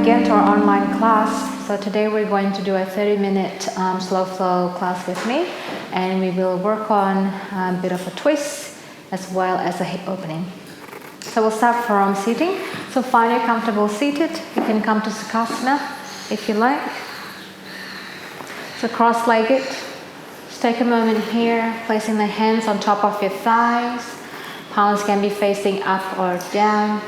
again to our online class. So today we're going to do a 30-minute slow flow class with me, and we will work on a bit of a twist as well as a hip opening. So we'll start from sitting. So find your comfortable seated. You can come to Sukhasana if you like. So cross-legged. Just take a moment here, placing the hands on top of your thighs. Palms can be facing up or down.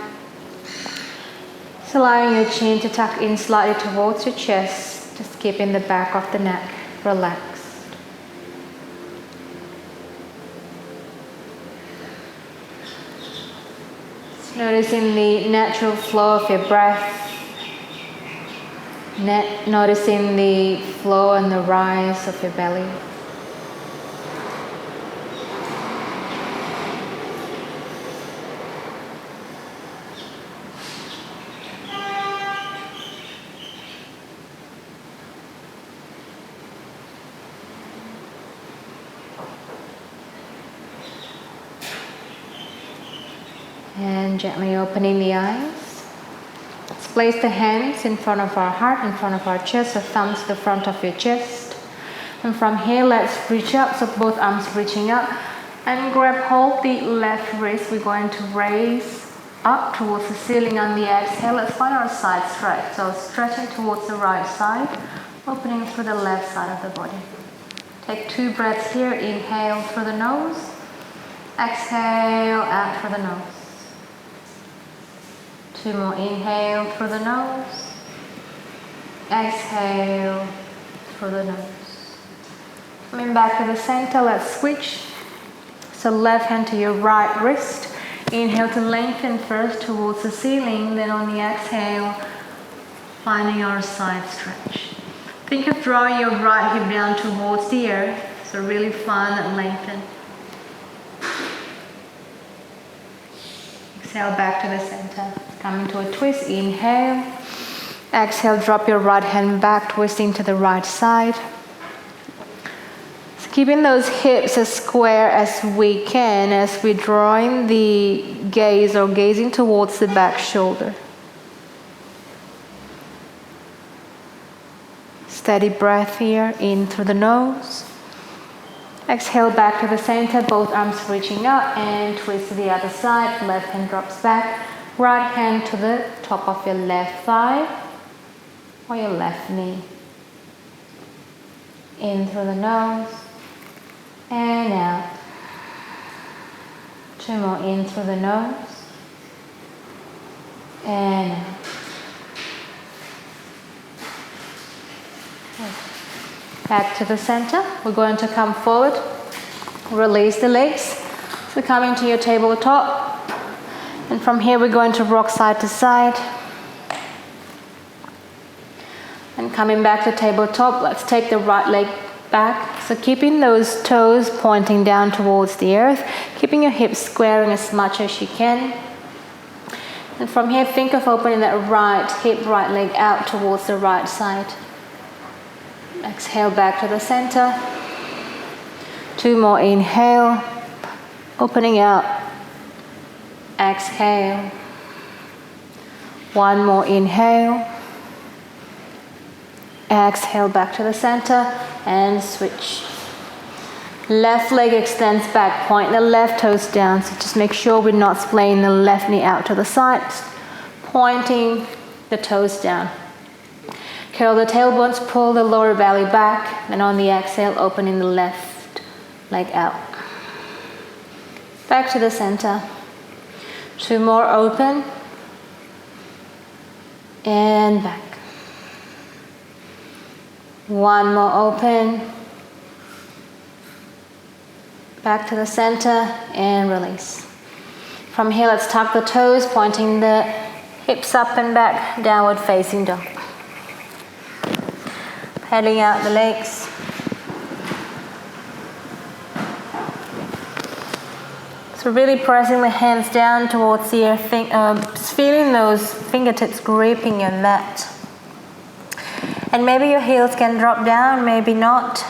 Just allowing your chin to tuck in slightly towards your chest, just keeping the back of the neck relaxed. Just noticing the natural flow of your breath, noticing the flow and the rise of your belly. And gently opening the eyes. Let's place the hands in front of our heart, in front of our chest, the thumbs to the front of your chest. And from here, let's reach up, so both arms reaching up. And grab hold the left wrist. We're going to raise up towards the ceiling on the exhale. Let's find our side stretch. So stretching towards the right side, opening through the left side of the body. Take 2 breaths here. Inhale through the nose. Exhale out through the nose. 2 more. Inhale through the nose. Exhale through the nose. Coming back to the center, let's switch. So left hand to your right wrist. Inhale to lengthen first towards the ceiling, then on the exhale, finding our side stretch. Think of drawing your right hip down towards the earth. So really find that lengthen. Exhale back to the center. Coming to a twist. Inhale. Exhale, drop your right hand back, twisting to the right side. So keeping those hips as square as we can as we're drawing the gaze or gazing towards the back shoulder. Steady breath here, in through the nose. Exhale back to the center, both arms reaching up, and twist to the other side. Left hand drops back. Right hand to the top of your left thigh or your left knee. In through the nose and out. 2 more. In through the nose and out. Back to the center. We're going to come forward. Release the legs. So coming to your tabletop. And from here we're going to rock side to side. And coming back to tabletop, let's take the right leg back. So keeping those toes pointing down towards the earth, keeping your hips squaring as much as you can. And from here, think of opening that right hip, right leg out towards the right side. Exhale back to the center. 2 more. Inhale, opening out. Exhale. 1 more. Inhale. Exhale back to the center and switch. Left leg extends back, point the left toes down. So just make sure we're not splaying the left knee out to the side, pointing the toes down. Curl the tailbones, pull the lower belly back, and on the exhale, opening the left leg out. Back to the center. 2 more. Open and back. 1 more. Open. Back to the center and release. From here, let's tuck the toes, pointing the hips up and back, downward facing dog. Pedaling out the legs. So really pressing the hands down towards the earth, just feeling those fingertips gripping your mat. And maybe your heels can drop down, maybe not.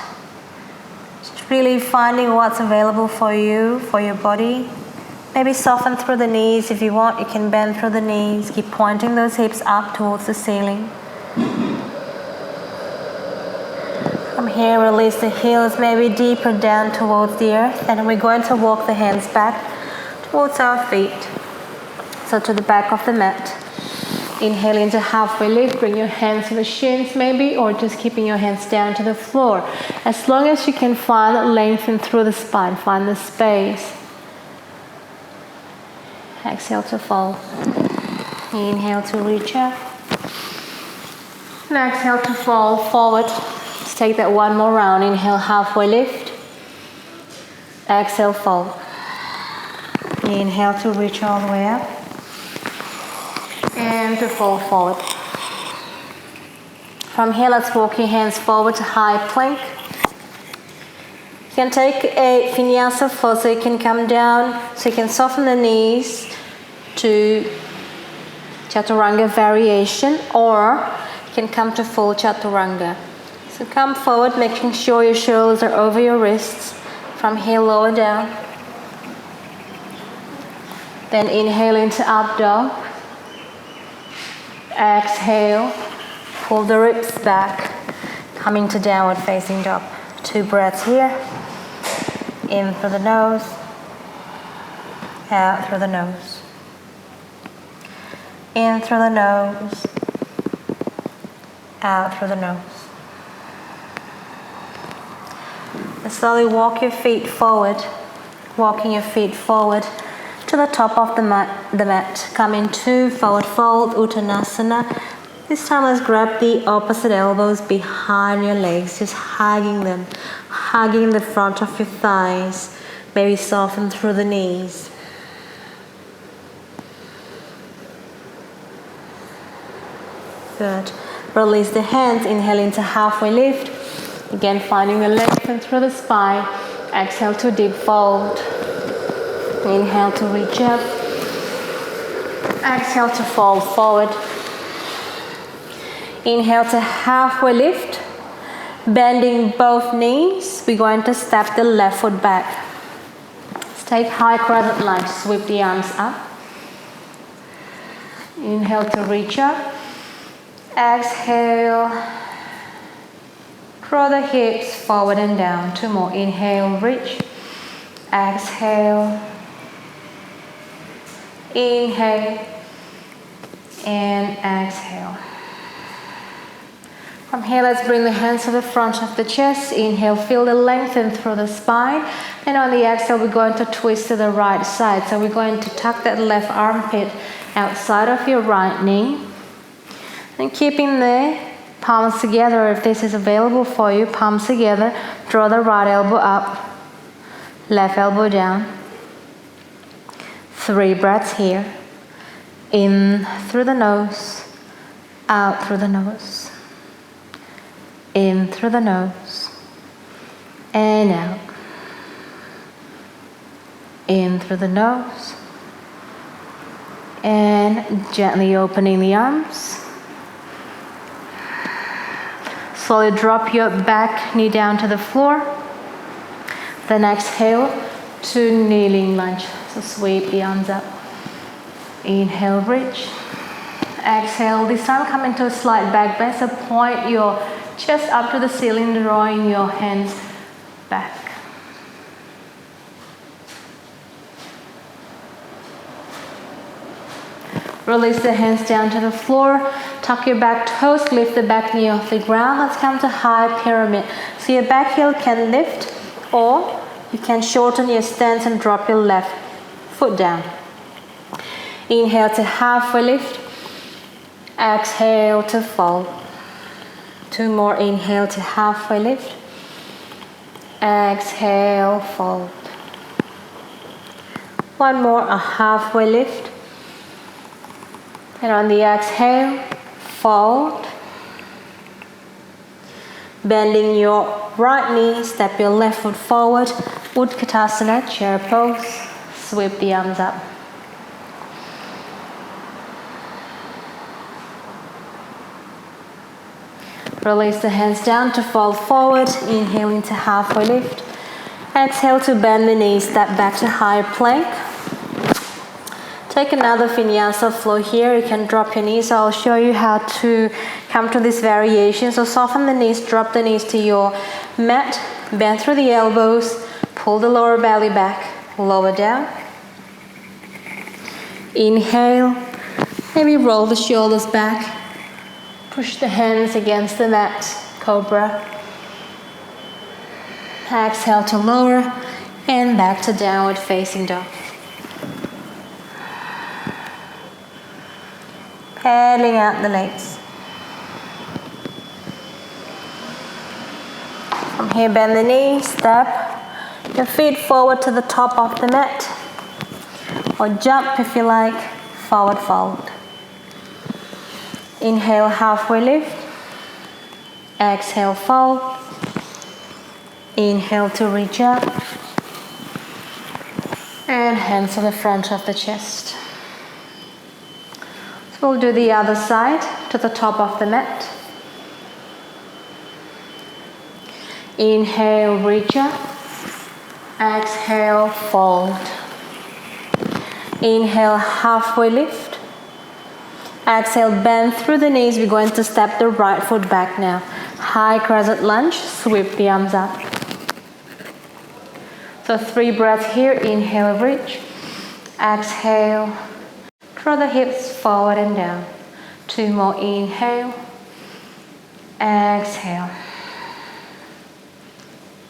Just really finding what's available for you, for your body. Maybe soften through the knees. If you want, you can bend through the knees. Keep pointing those hips up towards the ceiling. From here, release the heels maybe deeper down towards the earth. And we're going to walk the hands back towards our feet. So to the back of the mat. Inhale into halfway lift. Bring your hands to the shins maybe, or just keeping your hands down to the floor. As long as you can find lengthen through the spine. Find the space. Exhale to fold. Inhale to reach up. And exhale to fold forward. Let's take that one more round. Inhale, halfway lift. Exhale, fold. Inhale to reach all the way up. And to fold forward. From here, let's walk your hands forward to high plank. You can take a Vinyasa flow so you can come down, so you can soften the knees to Chaturanga variation, or you can come to full Chaturanga. So come forward, making sure your shoulders are over your wrists. From here, lower down. Then inhale into up dog. Exhale, pull the ribs back, coming to downward facing dog. 2 breaths here. In through the nose, out through the nose. In through the nose, out through the nose. And slowly walk your feet forward, walking your feet forward to the top of the mat. Come into forward fold, Uttanasana. This time let's grab the opposite elbows behind your legs, just hugging them, hugging the front of your thighs. Maybe soften through the knees. Good. Release the hands, inhale into halfway lift. Again, finding the lengthen through the spine. Exhale to deep fold. Inhale to reach up. Exhale to fold forward. Inhale to halfway lift. Bending both knees. We're going to step the left foot back. Let's take high crescent lunge. Sweep the arms up. Inhale to reach up. Exhale. Draw the hips forward and down. 2 more. Inhale, reach. Exhale. Inhale. And exhale. From here, let's bring the hands to the front of the chest. Inhale, feel the lengthen through the spine. And on the exhale, we're going to twist to the right side. So we're going to tuck that left armpit outside of your right knee. And keeping the palms together, if this is available for you, palms together. Draw the right elbow up, left elbow down. 3 breaths here. In through the nose, out through the nose. In through the nose, and out. In through the nose, and gently opening the arms. Slowly drop your back knee down to the floor. Then exhale to kneeling lunge. So sweep the arms up. Inhale, reach. Exhale. This time come into a slight back bend. So point your chest up to the ceiling, drawing your hands back. Release the hands down to the floor. Tuck your back toes, lift the back knee off the ground. Let's come to high pyramid. So your back heel can lift, or you can shorten your stance and drop your left foot down. Inhale to halfway lift. Exhale to fold. 2 more. Inhale to halfway lift. Exhale, fold. 1 more, a halfway lift. And on the exhale, fold. Bending your right knee, step your left foot forward. Utkatasana, chair pose. Sweep the arms up. Release the hands down to fold forward. Inhale into halfway lift. Exhale to bend the knees, step back to higher plank. Take another Vinyasa flow here. You can drop your knees. I'll show you how to come to this variation. So soften the knees, drop the knees to your mat, bend through the elbows, pull the lower belly back, lower down. Inhale, maybe roll the shoulders back, push the hands against the mat, cobra. Exhale to lower and back to downward facing dog. Pedaling out the legs. From here, bend the knees, step your feet forward to the top of the mat. Or jump if you like, forward fold. Inhale, halfway lift. Exhale, fold. Inhale to reach up. And hands to the front of the chest. So we'll do the other side to the top of the mat. Inhale, reach up. Exhale, fold. Inhale, halfway lift. Exhale, bend through the knees. We're going to step the right foot back now. High crescent lunge, sweep the arms up. So 3 breaths here. Inhale, reach. Exhale, draw the hips forward and down. 2 more. Inhale. Exhale.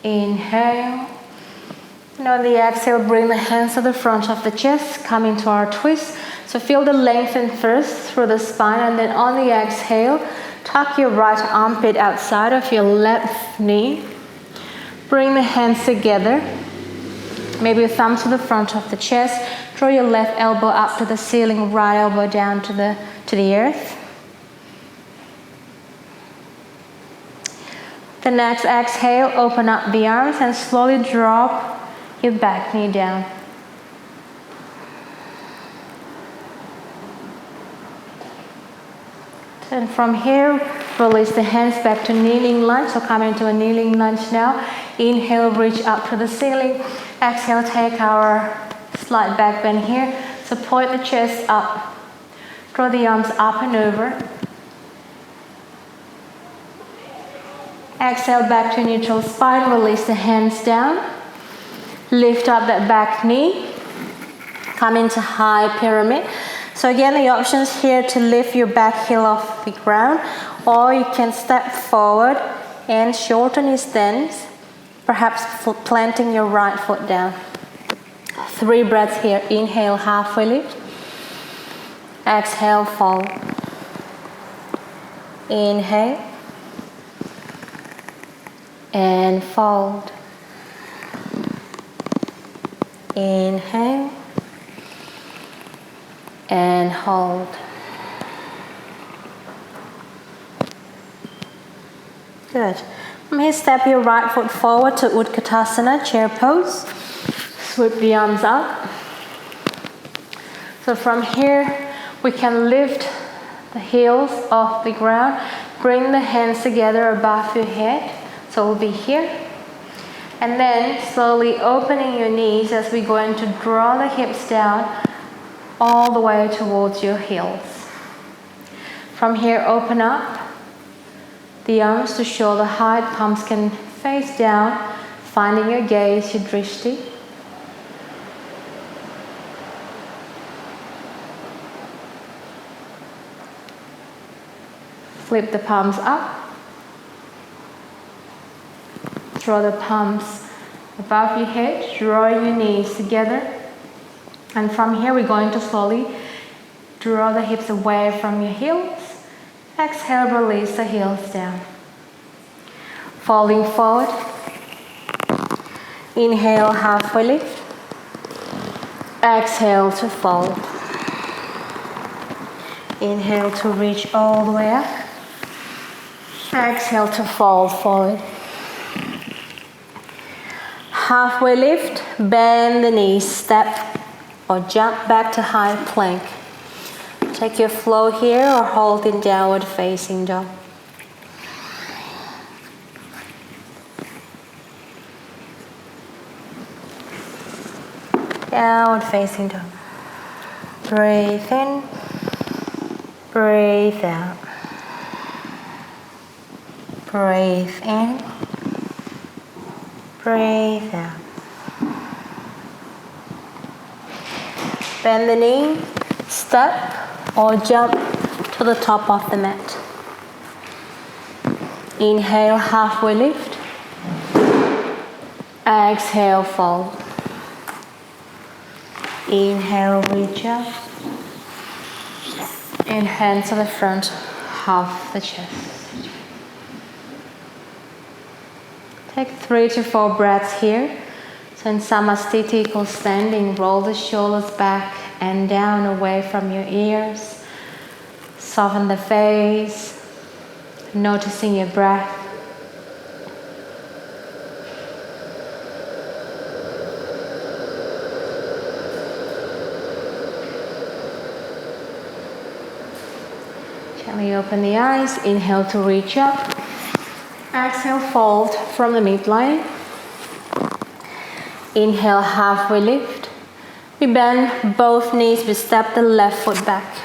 Inhale. And on the exhale, bring the hands to the front of the chest, come into our twist. So feel the lengthen first through the spine, and then on the exhale, tuck your right armpit outside of your left knee. Bring the hands together. Maybe your thumb to the front of the chest. Draw your left elbow up to the ceiling, right elbow down to the earth. The next exhale, open up the arms and slowly drop your back knee down. And from here, release the hands back to kneeling lunge. So come into a kneeling lunge now. Inhale, reach up to the ceiling. Exhale, take our slight back bend here. So point the chest up. Draw the arms up and over. Exhale, back to neutral spine. Release the hands down. Lift up that back knee. Come into high pyramid. So again, the options here to lift your back heel off the ground, or you can step forward and shorten your stance, perhaps planting your right foot down. 3 breaths here. Inhale, halfway lift. Exhale, fold. Inhale. And fold. Inhale. And hold. Good. From here, step your right foot forward to Utkatasana, chair pose. Sweep the arms up. So from here, we can lift the heels off the ground. Bring the hands together above your head. So we'll be here. And then slowly opening your knees as we're going to draw the hips down all the way towards your heels. From here, open up the arms to shoulder height. Palms can face down, finding your gaze, your drishti. Flip the palms up. Draw the palms above your head, drawing your knees together. And from here, we're going to slowly draw the hips away from your heels. Exhale, release the heels down. Falling forward. Inhale, halfway lift. Exhale to fold. Inhale to reach all the way up. Exhale to fold forward. Halfway lift, bend the knees, step or jump back to high plank. Take your flow here or hold in downward facing dog. Downward facing dog. Breathe in, breathe out. Breathe in, breathe out. Bend the knee, step or jump to the top of the mat. Inhale, halfway lift. Exhale, fold. Inhale, reach up. And hands to the front, half the chest. Take 3 to 4 breaths here. So in Samastiti, equal standing, roll the shoulders back and down away from your ears. Soften the face, noticing your breath. Gently open the eyes, inhale to reach up. Exhale, fold from the midline. Inhale, halfway lift. We bend both knees, we step the left foot back.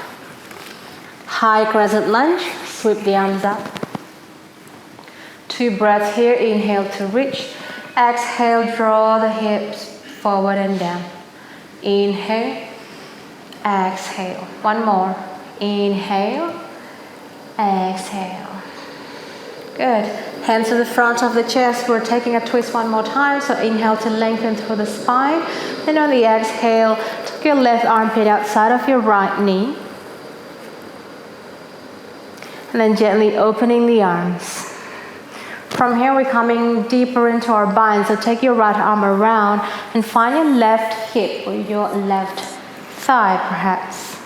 High crescent lunge, sweep the arms up. 2 breaths here, inhale to reach. Exhale, draw the hips forward and down. Inhale, exhale. One more. Inhale, exhale. Good. Hands to the front of the chest. We're taking a twist one more time. So inhale to lengthen through the spine. Then on the exhale, tuck your left armpit outside of your right knee. And then gently opening the arms. From here, we're coming deeper into our bind. So take your right arm around and find your left hip or your left thigh, perhaps.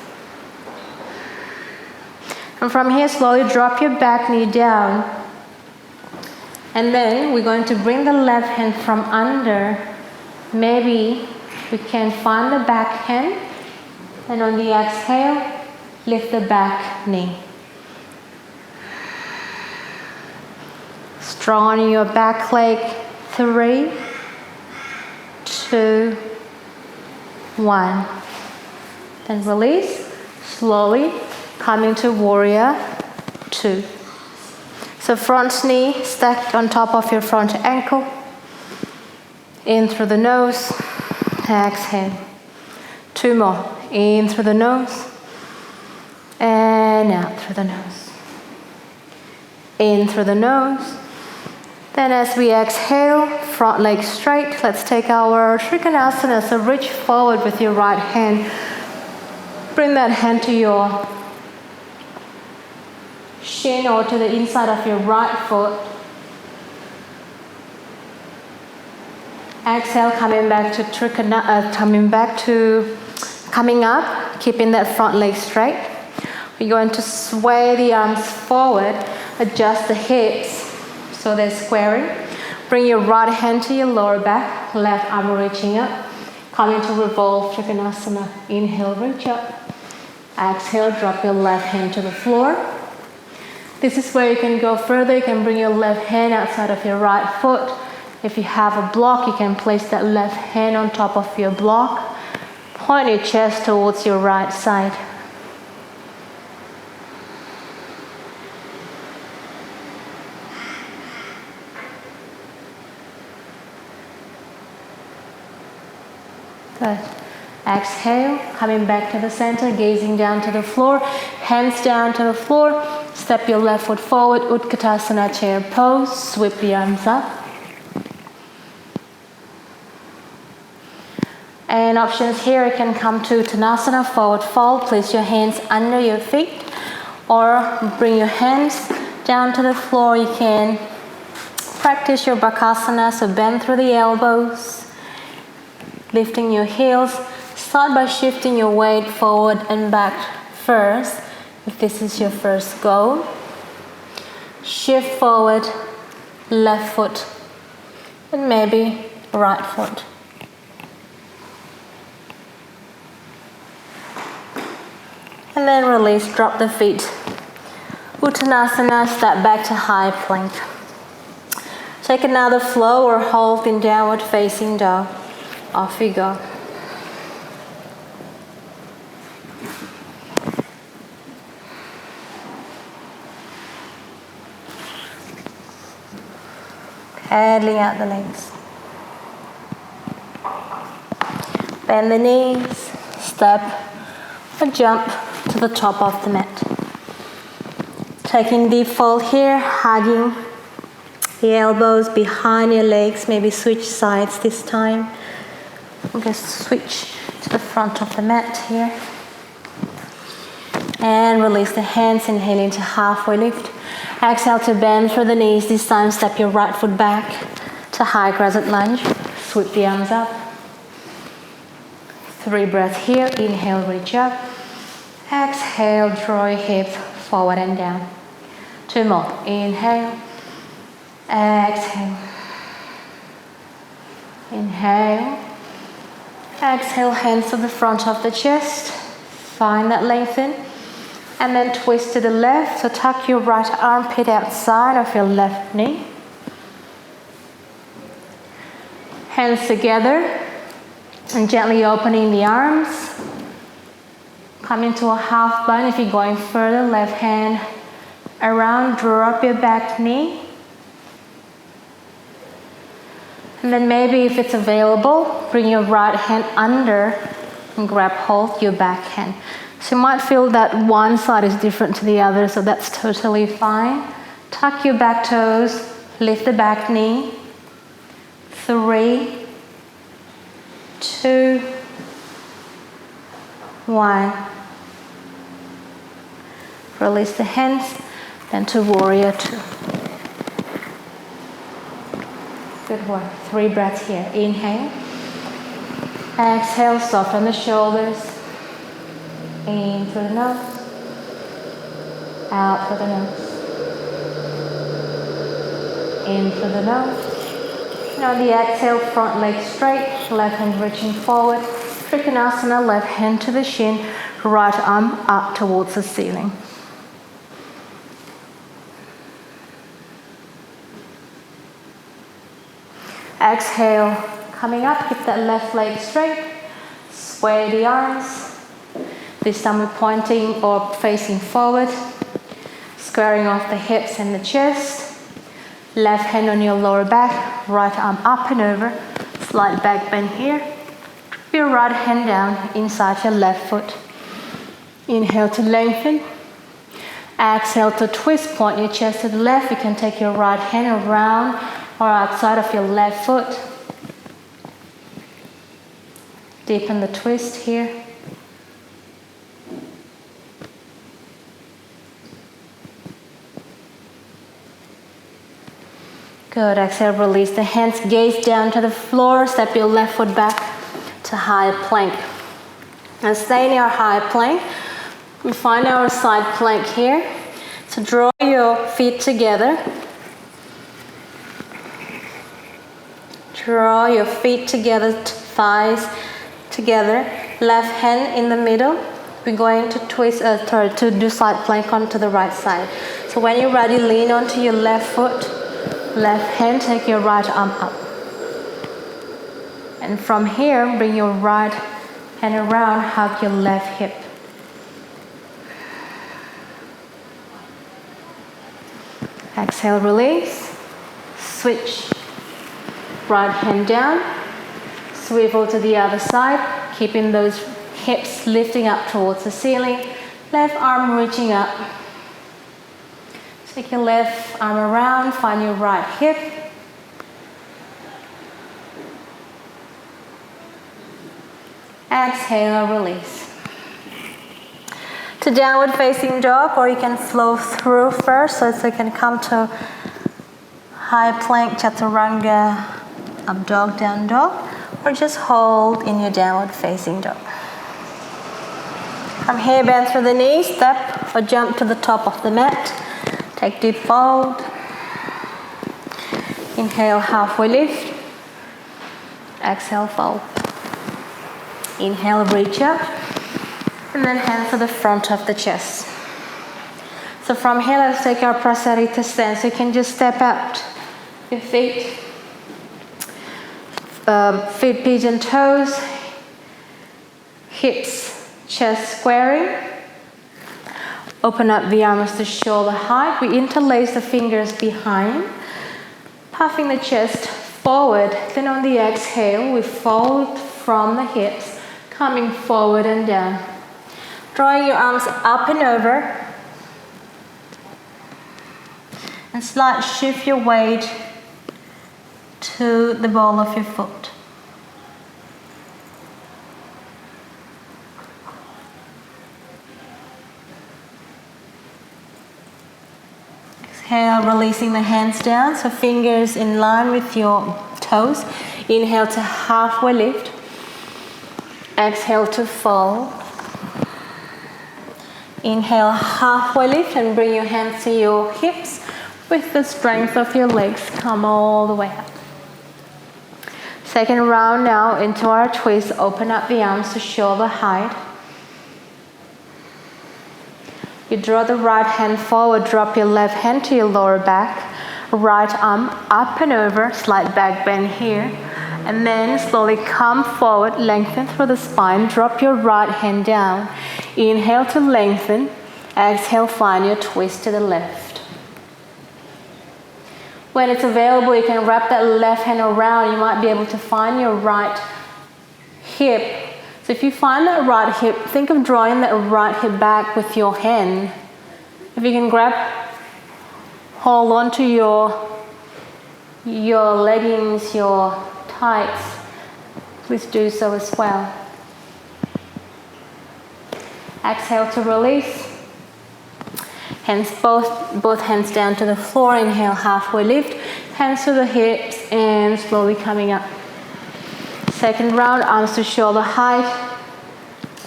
And from here, slowly drop your back knee down. And then we're going to bring the left hand from under. Maybe we can find the back hand. And on the exhale, lift the back knee. Strong on your back leg. 3, 2, 1. Then release. Slowly coming to warrior 2. So front knee stacked on top of your front ankle. In through the nose. Exhale. 2 more. In through the nose. And out through the nose. In through the nose. Then as we exhale, front leg straight. Let's take our Trikonasana. So reach forward with your right hand. Bring that hand to your shin or to the inside of your right foot. Exhale, coming up, keeping that front leg straight. We're going to sway the arms forward, adjust the hips so they're squaring. Bring your right hand to your lower back, left arm reaching up. Coming to revolve Trikonasana. Inhale, reach up. Exhale, drop your left hand to the floor. This is where you can go further. You can bring your left hand outside of your right foot. If you have a block, you can place that left hand on top of your block. Point your chest towards your right side. Good. Exhale, coming back to the center, gazing down to the floor, hands down to the floor. Step your left foot forward, Utkatasana chair pose, sweep the arms up. And options here, you can come to Uttanasana, forward fold, place your hands under your feet, or bring your hands down to the floor. You can practice your Bakasana, so bend through the elbows, lifting your heels. Start by shifting your weight forward and back first. If this is your first go, shift forward, left foot, and maybe right foot. And then release, drop the feet. Uttanasana, step back to high plank. Take another flow or hold in downward facing dog. Off you go. Paddling out the legs. Bend the knees, step or jump to the top of the mat. Taking deep fold here, hugging the elbows behind your legs, maybe switch sides this time. I'm going to switch to the front of the mat here. And release the hands, inhale into halfway lift. Exhale to bend through the knees, this time step your right foot back to high crescent lunge. Sweep the arms up. 3 breaths here, inhale, reach up. Exhale, draw your hips forward and down. 2 more, inhale. Exhale. Inhale. Exhale, hands to the front of the chest. Find that lengthen. And then twist to the left. So tuck your right armpit outside of your left knee. Hands together. And gently opening the arms. Come into a half bind. If you're going further, left hand around, draw up your back knee. And then maybe if it's available, bring your right hand under and grab hold your back hand. So you might feel that one side is different to the other, so that's totally fine. Tuck your back toes, lift the back knee. 3, 2, 1. Release the hands, then to warrior 2. Good work. 3 breaths here. Inhale. Exhale, soften the shoulders. In through the nose. Out through the nose. In through the nose. Now the exhale, front leg straight, left hand reaching forward. Trikonasana, left hand to the shin, right arm up towards the ceiling. Exhale, coming up, keep that left leg straight. Sway the arms. This time we're pointing or facing forward. Squaring off the hips and the chest. Left hand on your lower back, right arm up and over. Slight back bend here. Drop your right hand down inside your left foot. Inhale to lengthen. Exhale to twist, point your chest to the left. You can take your right hand around or outside of your left foot. Deepen the twist here. Good, exhale, release the hands, gaze down to the floor, step your left foot back to high plank. And stay in your high plank. We find our side plank here. So draw your feet together. Draw your feet together, thighs together. Left hand in the middle. We're going to twist, to do side plank onto the right side. So when you're ready, lean onto your left foot. Left hand, take your right arm up. And from here, bring your right hand around, hug your left hip. Exhale, release. Switch. Right hand down. Swivel to the other side, keeping those hips lifting up towards the ceiling. Left arm reaching up. Take your left arm around, find your right hip. Exhale, release. To downward facing dog, or you can flow through first, so you can come to high plank, chaturanga, up dog, down dog, or just hold in your downward facing dog. From here, bend through the knees, step or jump to the top of the mat. Take deep fold. Inhale, halfway lift. Exhale, fold. Inhale, reach up. And then hands to the front of the chest. So from here, let's take our prasarita stance. You can just step out your feet. Feet, pigeon toes. Hips, chest squaring. Open up the arms to shoulder height. We interlace the fingers behind. puffing the chest forward. Then on the exhale, we fold from the hips, coming forward and down. Drawing your arms up and over. And slight shift your weight to the ball of your foot. Exhale, releasing the hands down, so fingers in line with your toes. Inhale to halfway lift. Exhale to fold. Inhale, halfway lift and bring your hands to your hips. With the strength of your legs, come all the way up. Second round now into our twist. Open up the arms to shoulder height. You draw the right hand forward, drop your left hand to your lower back. Right arm up and over, slight back bend here. And then slowly come forward, lengthen through the spine, drop your right hand down. Inhale to lengthen. Exhale, find your twist to the left. When it's available, you can wrap that left hand around. You might be able to find your right hip. So if you find that right hip, think of drawing that right hip back with your hand. If you can hold on to your leggings, your tights, please do so as well. Exhale to release. Hands both hands down to the floor. Inhale, halfway lift. Hands to the hips and slowly coming up. Second round, arms to shoulder height.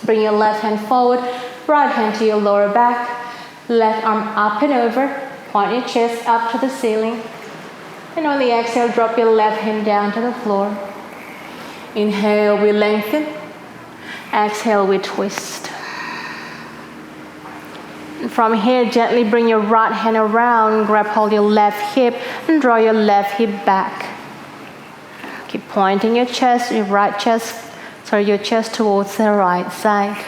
Bring your left hand forward, right hand to your lower back. Left arm up and over. Point your chest up to the ceiling. And on the exhale, drop your left hand down to the floor. Inhale, we lengthen. Exhale, we twist. And from here, gently bring your right hand around, grab hold your left hip, and draw your left hip back. Keep pointing your chest, your chest towards the right side.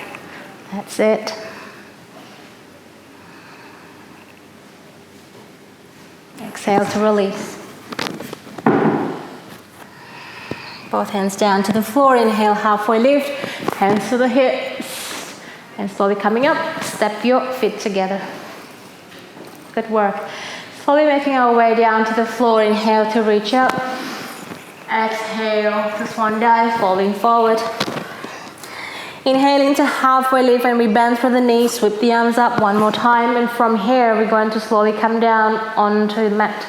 That's it. Exhale to release. Both hands down to the floor. Inhale, halfway lift. Hands to the hips. And slowly coming up, step your feet together. Good work. Slowly making our way down to the floor. Inhale to reach up. Exhale to swan dive, falling forward. Inhaling to halfway lift and we bend through the knees, sweep the arms up one more time. And from here, we're going to slowly come down onto the mat.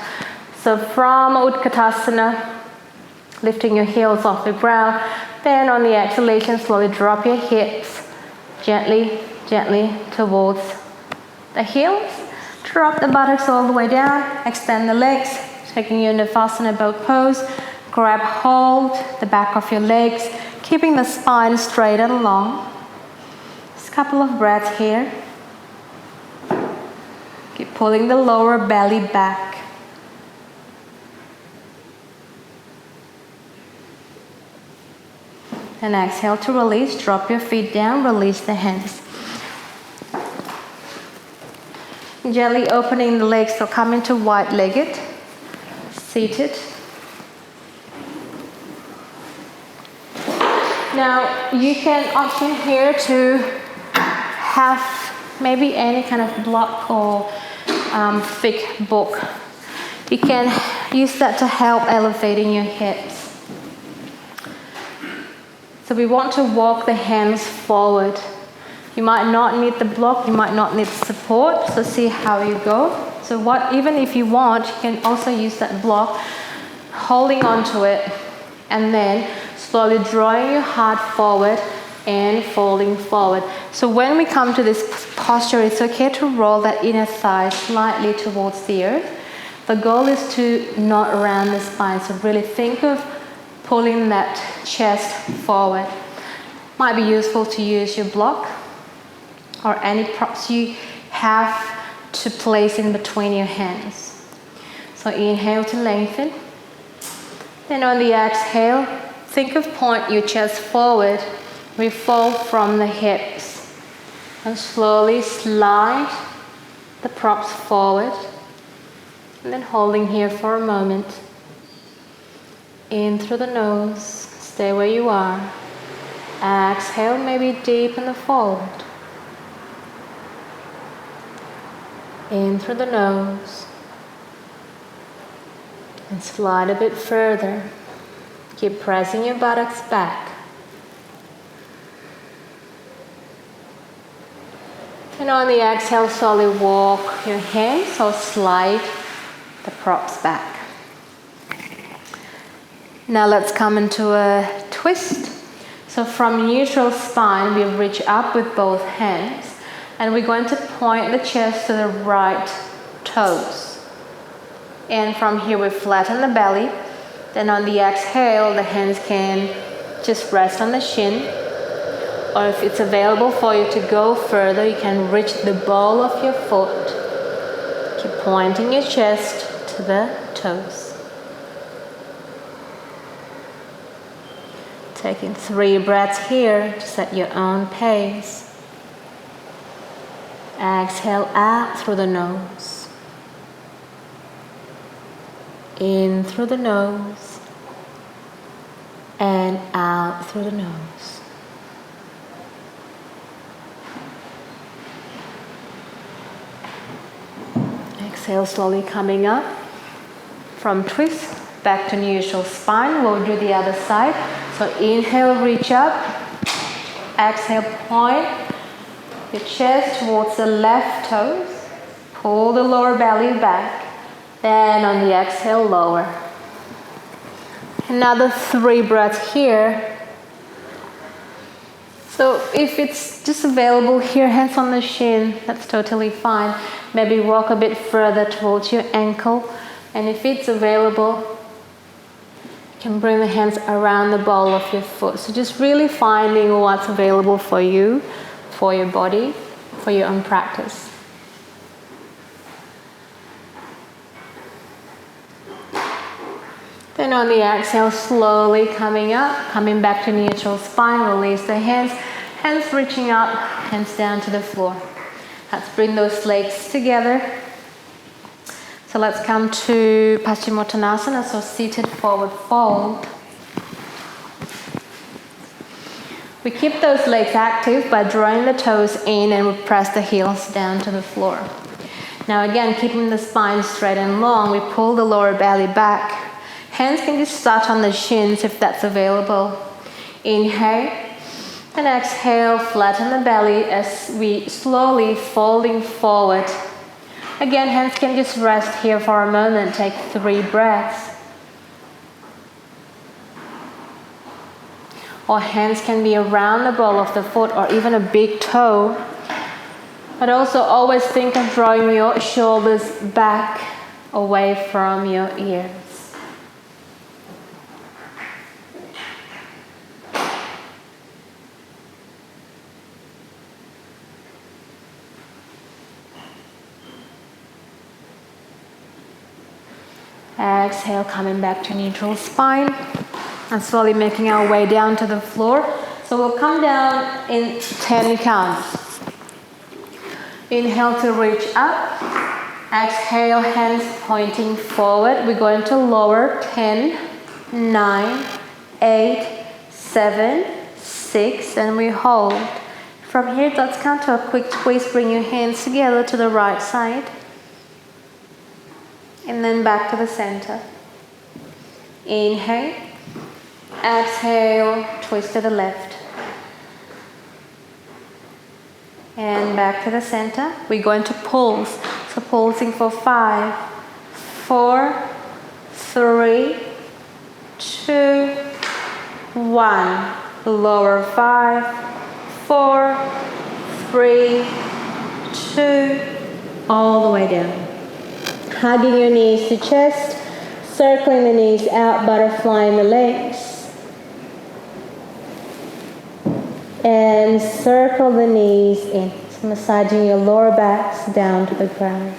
So from Utkatasana, lifting your heels off the ground. Then on the exhalation, slowly drop your hips gently towards the heels. Drop the buttocks all the way down. Extend the legs, taking you into Navasana boat pose. Grab hold the back of your legs, keeping the spine straight and long. Just a couple of breaths here. Keep pulling the lower belly back. And exhale to release. Drop your feet down, release the hands. Gently opening the legs, so come into wide-legged, seated. Now you can option here to have maybe any kind of block or thick book. You can use that to help elevating your hips. So we want to walk the hands forward. You might not need the block, you might not need support, so see how you go. So even if you want, you can also use that block, holding onto it, and then slowly drawing your heart forward and folding forward. So when we come to this posture, it's okay to roll that inner thigh slightly towards the earth. The goal is to not round the spine, so really think of pulling that chest forward. Might be useful to use your block or any props you have to place in between your hands. So inhale to lengthen. Then on the exhale, think of point your chest forward. We fold from the hips. And slowly slide the props forward. And then holding here for a moment. In through the nose, stay where you are. Exhale, maybe deepen the fold. In through the nose. And slide a bit further. Keep pressing your buttocks back. And on the exhale, slowly walk your hands or slide the props back. Now let's come into a twist. So from neutral spine, we reach up with both hands. And we're going to point the chest to the right toes. And from here, we flatten the belly. Then on the exhale, the hands can just rest on the shin. Or if it's available for you to go further, you can reach the ball of your foot. Keep pointing your chest to the toes. Taking 3 breaths here, just at your own pace. Exhale out through the nose. In through the nose. And out through the nose. Exhale, slowly coming up from twist back to neutral spine. We'll do the other side. So inhale, reach up. Exhale, point your chest towards the left toes. Pull the lower belly back. Then on the exhale, lower. Another 3 breaths here. So if it's just available here, hands on the shin, that's totally fine. Maybe walk a bit further towards your ankle. And if it's available, you can bring the hands around the ball of your foot. So just really finding what's available for you, for your body, for your own practice. Then on the exhale, slowly coming up, coming back to neutral spine, release the hands, hands reaching up, hands down to the floor. Let's bring those legs together. So let's come to Paschimottanasana, so seated forward fold. We keep those legs active by drawing the toes in and we press the heels down to the floor. Now again, keeping the spine straight and long, we pull the lower belly back. Hands can just start on the shins if that's available. Inhale and exhale, flatten the belly as we slowly folding forward. Again, hands can just rest here for a moment. Take 3 breaths. Or hands can be around the ball of the foot or even a big toe. But also always think of drawing your shoulders back away from your ears. Exhale, coming back to neutral spine and slowly making our way down to the floor. So we'll come down in 10 counts. Inhale to reach up. Exhale, hands pointing forward. We're going to lower 10, 9, 8, 7, 6, and we hold. From here, let's come to a quick twist. Bring your hands together to the right side. And then back to the center. Inhale. Exhale, twist to the left. And back to the center. We're going to pulse. So pulsing for 5, 4, 3, 2, 1. Lower 5, 4, 3, 2, all the way down. Hugging your knees to chest, circling the knees out, butterflying the legs. And circle the knees in. So massaging your lower backs down to the ground.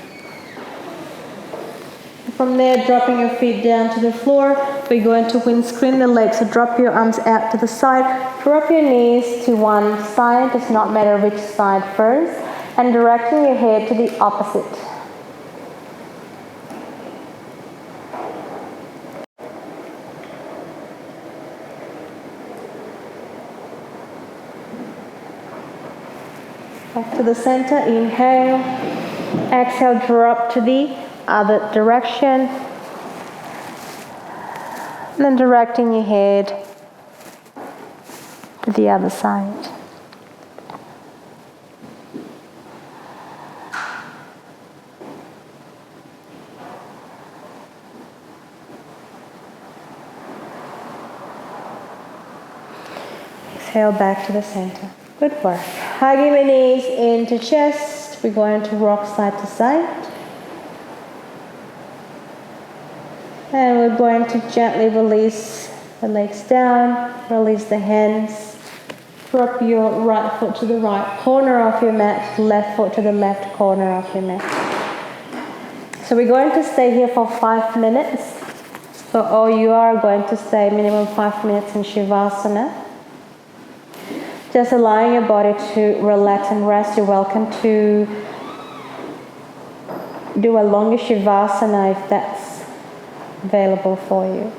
From there, dropping your feet down to the floor, we're going to windscreen the legs. So drop your arms out to the side, drop your knees to one side, does not matter which side first, and directing your head to the opposite. Back to the center, inhale. Exhale, drop to the other direction. And then directing your head to the other side. Exhale back to the center. Good work. Hugging the knees into chest. We're going to rock side to side. And we're going to gently release the legs down, release the hands. Drop your right foot to the right corner of your mat, left foot to the left corner of your mat. So we're going to stay here for 5 minutes. So all you are going to stay minimum 5 minutes in Shavasana. Just allowing your body to relax and rest. You're welcome to do a longer Shavasana if that's available for you.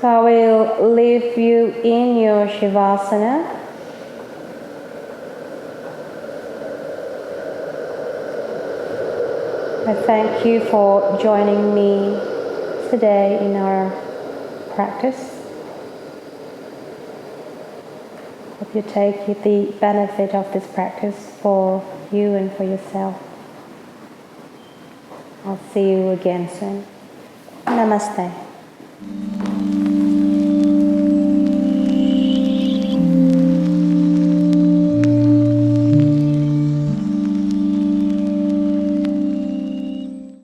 So I will leave you in your Shavasana. I thank you for joining me today in our practice. Hope you take the benefit of this practice for you and for yourself. I'll see you again soon. Namaste.